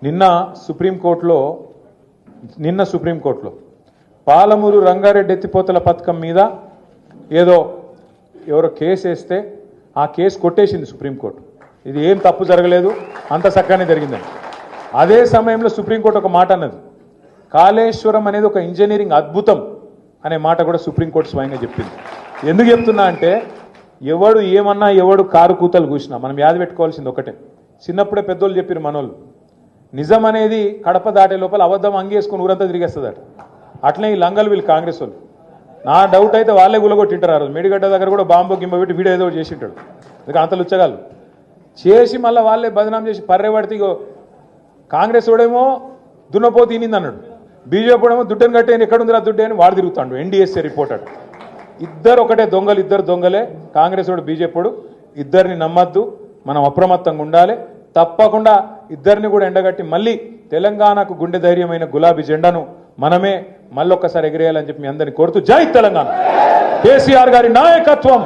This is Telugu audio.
నిన్న సుప్రీంకోర్టులో పాలమూరు రంగారెడ్డి ఎత్తిపోతల పథకం మీద ఎవరో కేసు వేస్తే ఆ కేసు కొట్టేసింది సుప్రీంకోర్టు. ఇది ఏం తప్పు జరగలేదు, అంత చక్కగానే జరిగిందని. అదే సమయంలో సుప్రీంకోర్టు ఒక మాట అన్నది, కాళేశ్వరం అనేది ఒక ఇంజనీరింగ్ అద్భుతం అనే మాట కూడా సుప్రీంకోర్టు స్వయంగా చెప్పింది. ఎందుకు చెప్తున్నా అంటే ఎవడు ఏమన్నా ఎవడు కారు కూతలు కూసినా మనం యాద పెట్టుకోవాల్సింది ఒకటే. చిన్నప్పుడే పెద్దోళ్ళు చెప్పారు మనోళ్ళు, నిజం అనేది కడప దాటే లోపల అబద్ధం అంగేసుకుని ఊరంతా తిరిగేస్తుందట. అట్లనే ఈ లంగలు వీళ్ళు కాంగ్రెస్ వాళ్ళు. నా డౌట్ అయితే వాళ్ళే గులగొట్టింటారు. ఆ రోజు మేడిగడ్డ దగ్గర కూడా బాంబు గింబ పెట్టి వీడియో ఏదో చేసింటాడు. అందుకే అంత లుచ్చగాళ్ళు చేసి మళ్ళీ వాళ్ళే బదనాం చేసి పర్రే పడితే కాంగ్రెస్ వాడేమో దున్నపోతు ఈనింది అన్నాడు, బీజేపీ వాడేమో దుడ్డని కట్టేని ఎక్కడుందిరా దుడ్డే అని వాడు తిరుగుతాడు. ఎన్డీఎస్ఏ రిపోర్టర్ ఇద్దరు ఒకటే దొంగలు, ఇద్దరు దొంగలే. కాంగ్రెస్ వాడు బీజేపీ వాడు. ఇద్దరిని నమ్మద్దు, మనం అప్రమత్తంగా ఉండాలి. తప్పకుండా ఇద్దరిని కూడా ఎండగట్టి మళ్ళీ తెలంగాణకు గుండె ధైర్యమైన గులాబీ జెండాను మనమే మళ్ళొక్కసారి ఎగిరేయాలని చెప్పి మీ అందరినీ కోరుతూ జై తెలంగాణ, కేసీఆర్ గారి నాయకత్వం.